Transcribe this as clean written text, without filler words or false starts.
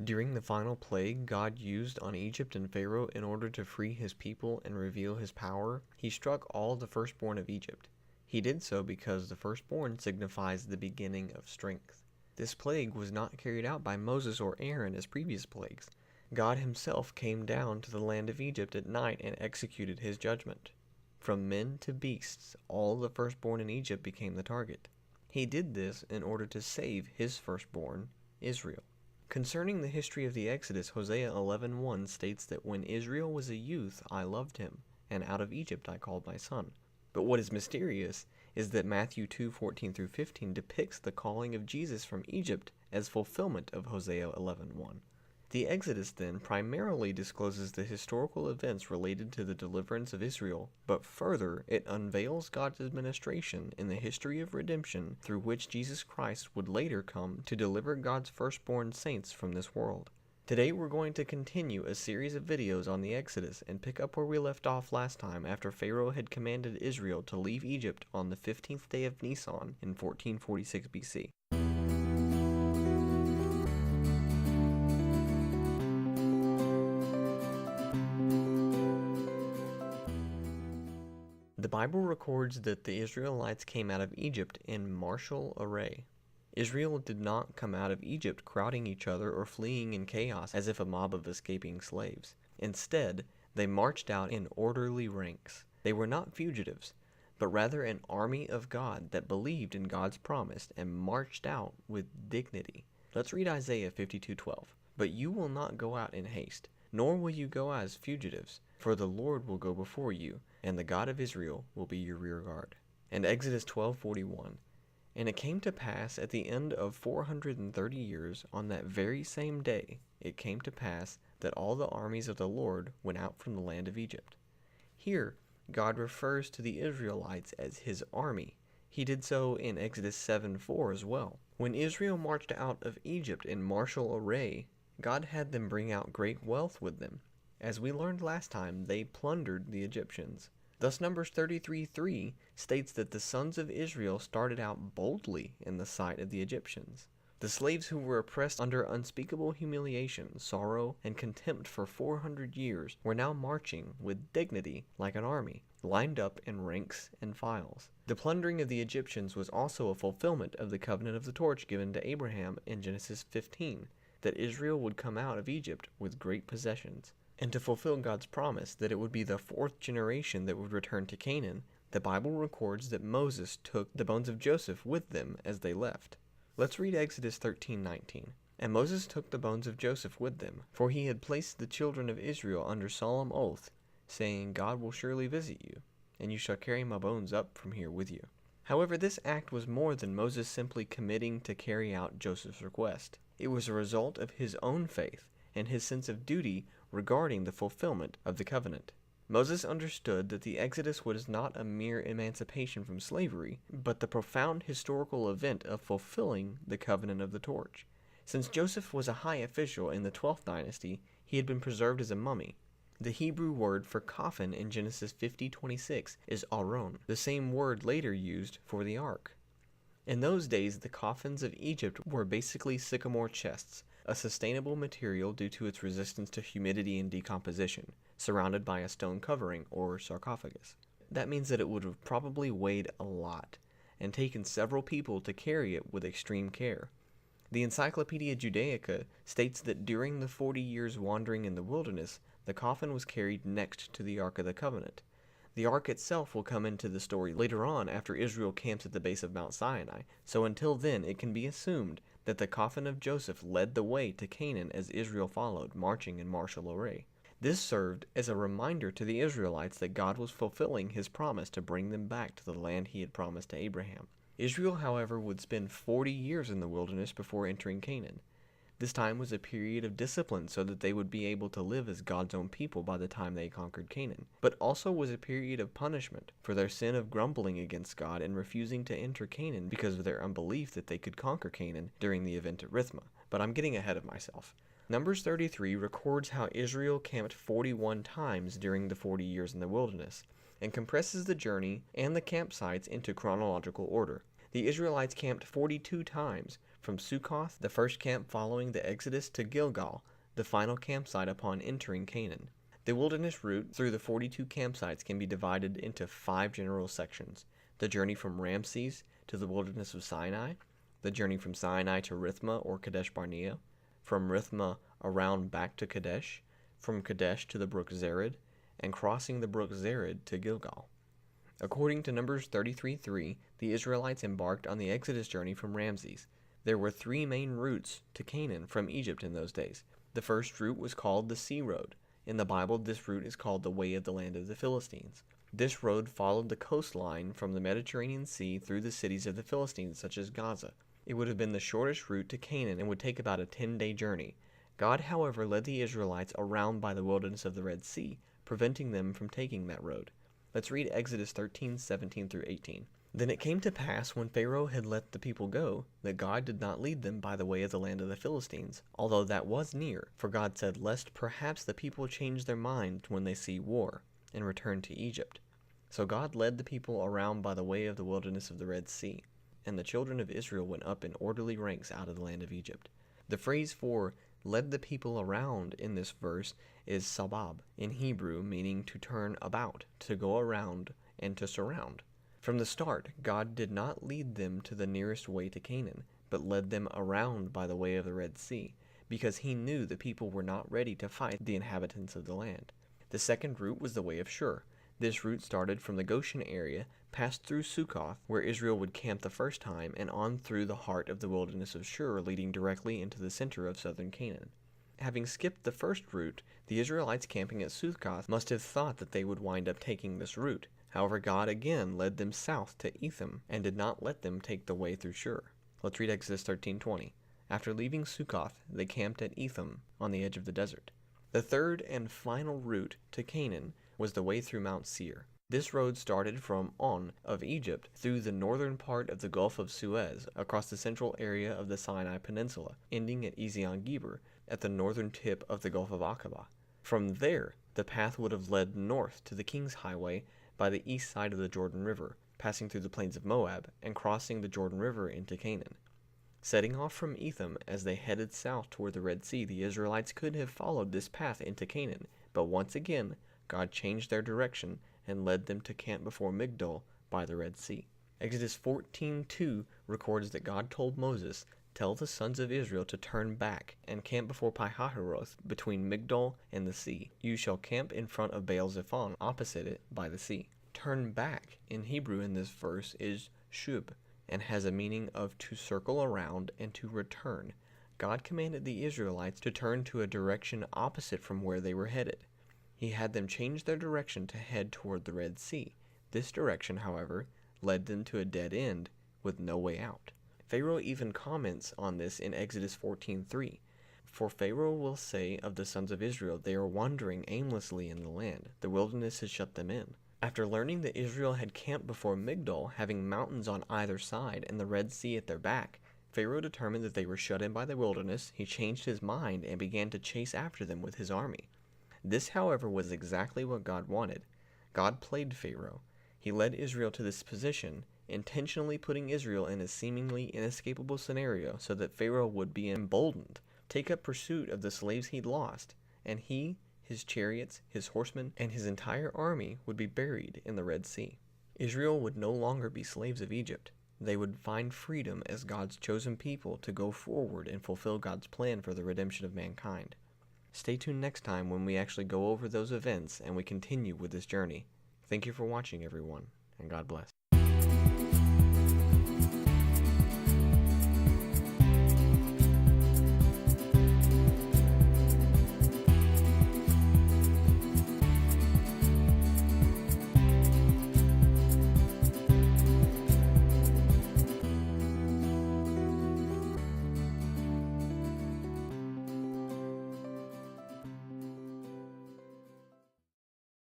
During the final plague God used on Egypt and Pharaoh in order to free his people and reveal his power, he struck all the firstborn of Egypt. He did so because the firstborn signifies the beginning of strength. This plague was not carried out by Moses or Aaron as previous plagues. God himself came down to the land of Egypt at night and executed his judgment. From men to beasts, all the firstborn in Egypt became the target. He did this in order to save his firstborn, Israel. Concerning the history of the Exodus, Hosea 11:1 states that when Israel was a youth, I loved him, and out of Egypt I called my son. But what is mysterious is that Matthew 2:14 through 15 depicts the calling of Jesus from Egypt as fulfillment of Hosea 11:1. The Exodus then primarily discloses the historical events related to the deliverance of Israel, but further it unveils God's administration in the history of redemption through which Jesus Christ would later come to deliver God's firstborn saints from this world. Today we're going to continue a series of videos on the Exodus and pick up where we left off last time after Pharaoh had commanded Israel to leave Egypt on the 15th day of Nisan in 1446 BC. The Bible records that the Israelites came out of Egypt in martial array. Israel did not come out of Egypt crowding each other or fleeing in chaos as if a mob of escaping slaves. Instead, they marched out in orderly ranks. They were not fugitives, but rather an army of God that believed in God's promise and marched out with dignity. Let's read Isaiah 52:12. But you will not go out in haste, nor will you go as fugitives, for the Lord will go before you, and the God of Israel will be your rear guard. And Exodus 12:41. And it came to pass at the end of 430 years, on that very same day, it came to pass that all the armies of the Lord went out from the land of Egypt. Here, God refers to the Israelites as his army. He did so in Exodus 7:4 as well. When Israel marched out of Egypt in martial array, God had them bring out great wealth with them. As we learned last time, they plundered the Egyptians. Thus Numbers 33:3 states that the sons of Israel started out boldly in the sight of the Egyptians. The slaves who were oppressed under unspeakable humiliation, sorrow, and contempt for 400 years were now marching with dignity like an army, lined up in ranks and files. The plundering of the Egyptians was also a fulfillment of the covenant of the torch given to Abraham in Genesis 15, that Israel would come out of Egypt with great possessions. And to fulfill God's promise that it would be the fourth generation that would return to Canaan, the Bible records that Moses took the bones of Joseph with them as they left. Let's read Exodus 13:19. And Moses took the bones of Joseph with them, for he had placed the children of Israel under solemn oath, saying, God will surely visit you, and you shall carry my bones up from here with you. However, this act was more than Moses simply committing to carry out Joseph's request. It was a result of his own faith and his sense of duty regarding the fulfillment of the covenant. Moses understood that the Exodus was not a mere emancipation from slavery, but the profound historical event of fulfilling the covenant of the torch. Since Joseph was a high official in the 12th dynasty, he had been preserved as a mummy. The Hebrew word for coffin in Genesis 50:26 is aron, the same word later used for the ark. In those days, the coffins of Egypt were basically sycamore chests, a sustainable material due to its resistance to humidity and decomposition, surrounded by a stone covering or sarcophagus. That means that it would have probably weighed a lot, and taken several people to carry it with extreme care. The Encyclopedia Judaica states that during the 40 years wandering in the wilderness, the coffin was carried next to the Ark of the Covenant. The ark itself will come into the story later on after Israel camps at the base of Mount Sinai, so until then it can be assumed that the coffin of Joseph led the way to Canaan as Israel followed, marching in martial array. This served as a reminder to the Israelites that God was fulfilling his promise to bring them back to the land he had promised to Abraham. Israel, however, would spend 40 years in the wilderness before entering Canaan. This time was a period of discipline so that they would be able to live as God's own people by the time they conquered Canaan, but also was a period of punishment for their sin of grumbling against God and refusing to enter Canaan because of their unbelief that they could conquer Canaan during the event at Rithmah. But I'm getting ahead of myself. Numbers 33 records how Israel camped 41 times during the 40 years in the wilderness, and compresses the journey and the campsites into chronological order. The Israelites camped 42 times, From Sukkoth, the first camp following the Exodus, to Gilgal, the final campsite upon entering Canaan. The wilderness route through the 42 campsites can be divided into 5 general sections: the journey from Ramses to the wilderness of Sinai, the journey from Sinai to Rithmah or Kadesh Barnea, from Rithmah around back to Kadesh, from Kadesh to the brook Zered, and crossing the brook Zered to Gilgal. According to Numbers 33:3, the Israelites embarked on the Exodus journey from Ramses. There were 3 main routes to Canaan from Egypt in those days. The first route was called the Sea Road. In the Bible, this route is called the Way of the Land of the Philistines. This road followed the coastline from the Mediterranean Sea through the cities of the Philistines, such as Gaza. It would have been the shortest route to Canaan and would take about a 10-day journey. God, however, led the Israelites around by the wilderness of the Red Sea, preventing them from taking that road. Let's read Exodus 13:17-18. Then it came to pass, when Pharaoh had let the people go, that God did not lead them by the way of the land of the Philistines, although that was near. For God said, lest perhaps the people change their mind when they see war, and return to Egypt. So God led the people around by the way of the wilderness of the Red Sea, and the children of Israel went up in orderly ranks out of the land of Egypt. The phrase for led the people around in this verse is sabab in Hebrew, meaning to turn about, to go around, and to surround. From the start, God did not lead them to the nearest way to Canaan, but led them around by the way of the Red Sea, because he knew the people were not ready to fight the inhabitants of the land. The second route was the way of Shur. This route started from the Goshen area, passed through Sukkoth, where Israel would camp the first time, and on through the heart of the wilderness of Shur, leading directly into the center of southern Canaan. Having skipped the first route, the Israelites camping at Sukkoth must have thought that they would wind up taking this route. However, God again led them south to Etham, and did not let them take the way through Shur. Let's read Exodus 13:20. After leaving Sukkoth, they camped at Etham, on the edge of the desert. The third and final route to Canaan was the way through Mount Seir. This road started from On of Egypt through the northern part of the Gulf of Suez, across the central area of the Sinai Peninsula, ending at Ezion-Geber, at the northern tip of the Gulf of Aqaba. From there, the path would have led north to the King's Highway by the east side of the Jordan River, passing through the plains of Moab, and crossing the Jordan River into Canaan. Setting off from Etham as they headed south toward the Red Sea, the Israelites could have followed this path into Canaan, but once again, God changed their direction and led them to camp before Migdol by the Red Sea. Exodus 14:2 records that God told Moses, "Tell the sons of Israel to turn back and camp before Pi-hahiroth between Migdol and the sea. You shall camp in front of Baal-zephon opposite it by the sea." Turn back in Hebrew in this verse is shub, and has a meaning of to circle around and to return. God commanded the Israelites to turn to a direction opposite from where they were headed. He had them change their direction to head toward the Red Sea. This direction, however, led them to a dead end with no way out. Pharaoh even comments on this in Exodus 14:3. For Pharaoh will say of the sons of Israel, they are wandering aimlessly in the land. The wilderness has shut them in. After learning that Israel had camped before Migdol, having mountains on either side and the Red Sea at their back, Pharaoh determined that they were shut in by the wilderness. He changed his mind and began to chase after them with his army. This, however, was exactly what God wanted. God played Pharaoh. He led Israel to this position, intentionally putting Israel in a seemingly inescapable scenario so that Pharaoh would be emboldened, take up pursuit of the slaves he'd lost, and he, his chariots, his horsemen, and his entire army would be buried in the Red Sea. Israel would no longer be slaves of Egypt. They would find freedom as God's chosen people to go forward and fulfill God's plan for the redemption of mankind. Stay tuned next time when we actually go over those events and we continue with this journey. Thank you for watching, everyone, and God bless.